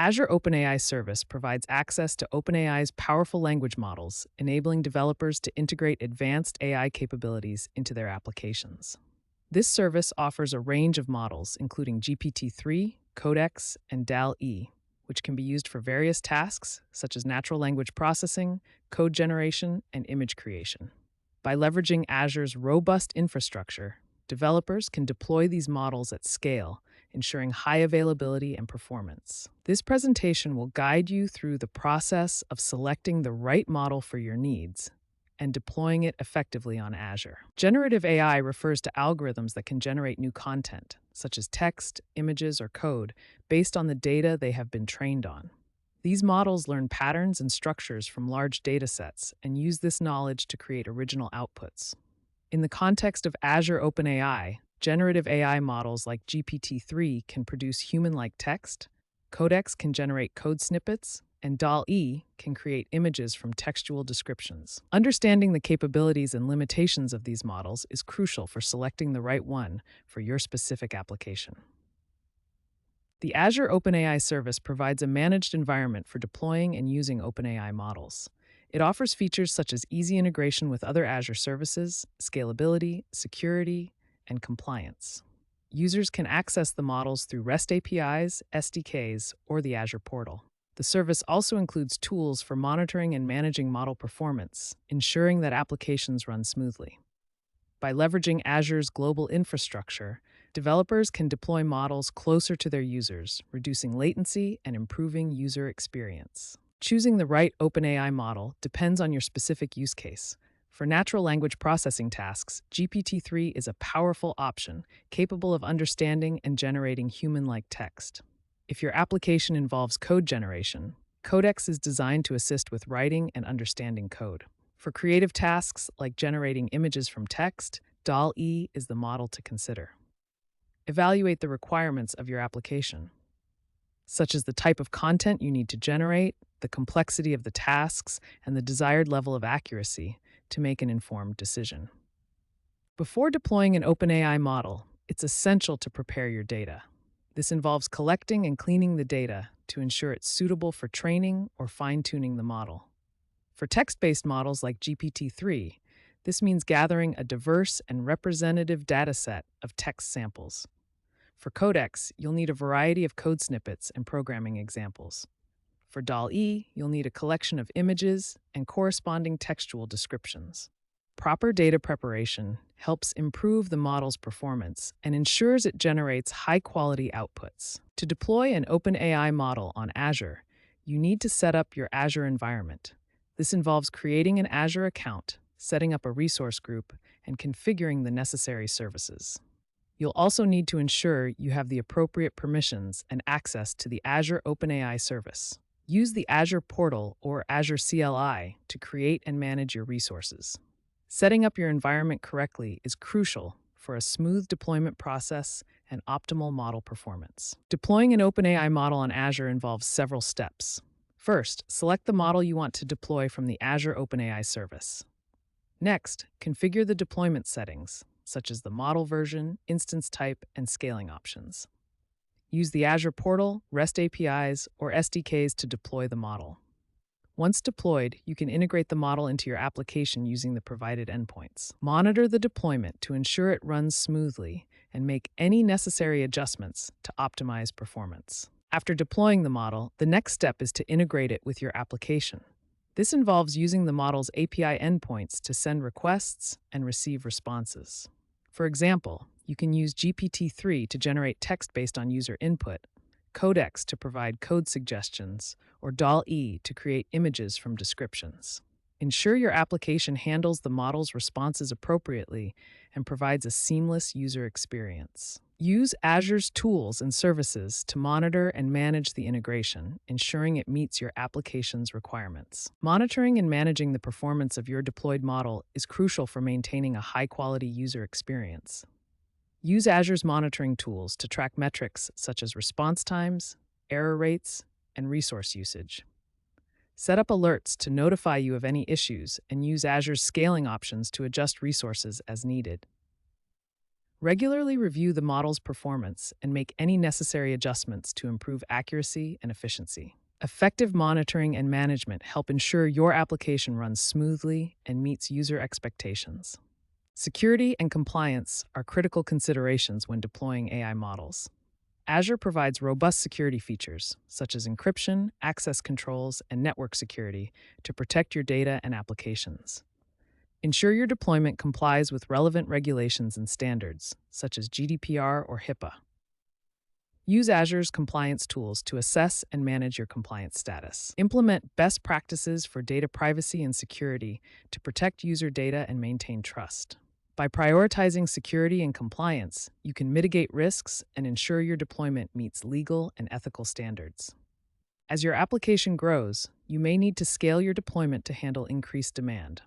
Azure OpenAI Service provides access to OpenAI's powerful language models, enabling developers to integrate advanced AI capabilities into their applications. This service offers a range of models, including GPT-3, Codex, and DAL-E, which can be used for various tasks such as natural language processing, code generation, and image creation. By leveraging Azure's robust infrastructure, developers can deploy these models at scale, ensuring high availability and performance. This presentation will guide you through the process of selecting the right model for your needs and deploying it effectively on Azure. Generative AI refers to algorithms that can generate new content, such as text, images, or code, based on the data they have been trained on. These models learn patterns and structures from large data sets and use this knowledge to create original outputs. In the context of Azure OpenAI, generative AI models like GPT-3 can produce human-like text, Codex can generate code snippets, and DAL-E can create images from textual descriptions. Understanding the capabilities and limitations of these models is crucial for selecting the right one for your specific application. The Azure OpenAI service provides a managed environment for deploying and using OpenAI models. It offers features such as easy integration with other Azure services, scalability, security, and compliance. Users can access the models through REST APIs, SDKs, or the Azure portal. The service also includes tools for monitoring and managing model performance, ensuring that applications run smoothly. By leveraging Azure's global infrastructure, developers can deploy models closer to their users, reducing latency and improving user experience. Choosing the right OpenAI model depends on your specific use case. For natural language processing tasks, GPT-3 is a powerful option, capable of understanding and generating human-like text. If your application involves code generation, Codex is designed to assist with writing and understanding code. For creative tasks like generating images from text, DAL-E is the model to consider. Evaluate the requirements of your application, such as the type of content you need to generate, the complexity of the tasks, and the desired level of accuracy to make an informed decision. Before deploying an OpenAI model, it's essential to prepare your data. This involves collecting and cleaning the data to ensure it's suitable for training or fine-tuning the model. For text-based models like GPT-3, this means gathering a diverse and representative dataset of text samples. For Codex, you'll need a variety of code snippets and programming examples. For DAL-E, you'll need a collection of images and corresponding textual descriptions. Proper data preparation helps improve the model's performance and ensures it generates high-quality outputs. To deploy an OpenAI model on Azure, you need to set up your Azure environment. This involves creating an Azure account, setting up a resource group, and configuring the necessary services. You'll also need to ensure you have the appropriate permissions and access to the Azure OpenAI service. Use the Azure portal or Azure CLI to create and manage your resources. Setting up your environment correctly is crucial for a smooth deployment process and optimal model performance. Deploying an OpenAI model on Azure involves several steps. First, select the model you want to deploy from the Azure OpenAI service. Next, configure the deployment settings, such as the model version, instance type, and scaling options. Use the Azure portal, REST APIs, or SDKs to deploy the model. Once deployed, you can integrate the model into your application using the provided endpoints. Monitor the deployment to ensure it runs smoothly and make any necessary adjustments to optimize performance. After deploying the model, the next step is to integrate it with your application. This involves using the model's API endpoints to send requests and receive responses. For example, you can use GPT-3 to generate text based on user input, Codex to provide code suggestions, or DAL-E to create images from descriptions. Ensure your application handles the model's responses appropriately and provides a seamless user experience. Use Azure's tools and services to monitor and manage the integration, ensuring it meets your application's requirements. Monitoring and managing the performance of your deployed model is crucial for maintaining a high-quality user experience. Use Azure's monitoring tools to track metrics such as response times, error rates, and resource usage. Set up alerts to notify you of any issues and use Azure's scaling options to adjust resources as needed. Regularly review the model's performance and make any necessary adjustments to improve accuracy and efficiency. Effective monitoring and management help ensure your application runs smoothly and meets user expectations. Security and compliance are critical considerations when deploying AI models. Azure provides robust security features, such as encryption, access controls, and network security, to protect your data and applications. Ensure your deployment complies with relevant regulations and standards, such as GDPR or HIPAA. Use Azure's compliance tools to assess and manage your compliance status. Implement best practices for data privacy and security to protect user data and maintain trust. By prioritizing security and compliance, you can mitigate risks and ensure your deployment meets legal and ethical standards. As your application grows, you may need to scale your deployment to handle increased demand.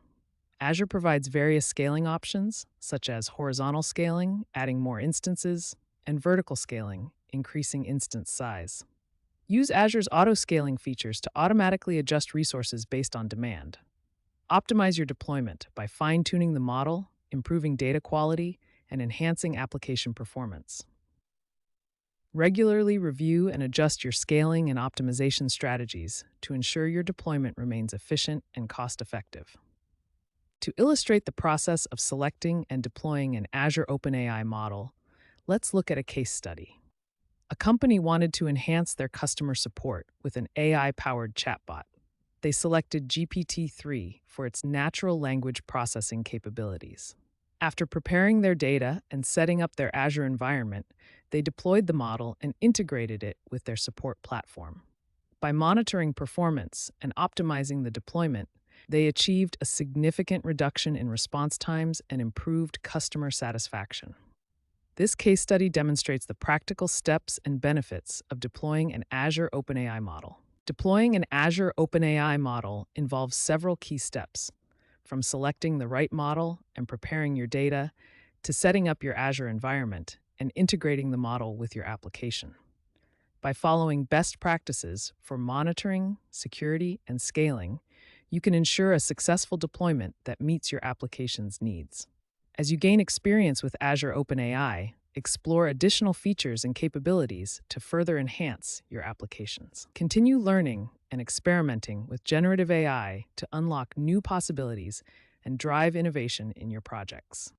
Azure provides various scaling options, such as horizontal scaling, adding more instances, and vertical scaling, increasing instance size. Use Azure's auto-scaling features to automatically adjust resources based on demand. Optimize your deployment by fine-tuning the model, improving data quality, and enhancing application performance. Regularly review and adjust your scaling and optimization strategies to ensure your deployment remains efficient and cost-effective. To illustrate the process of selecting and deploying an Azure OpenAI model, let's look at a case study. A company wanted to enhance their customer support with an AI-powered chatbot. They selected GPT-3 for its natural language processing capabilities. After preparing their data and setting up their Azure environment, they deployed the model and integrated it with their support platform. By monitoring performance and optimizing the deployment, they achieved a significant reduction in response times and improved customer satisfaction. This case study demonstrates the practical steps and benefits of deploying an Azure OpenAI model. Deploying an Azure OpenAI model involves several key steps, from selecting the right model and preparing your data to setting up your Azure environment and integrating the model with your application. By following best practices for monitoring, security, and scaling, you can ensure a successful deployment that meets your application's needs. As you gain experience with Azure OpenAI, explore additional features and capabilities to further enhance your applications. Continue learning and experimenting with generative AI to unlock new possibilities and drive innovation in your projects.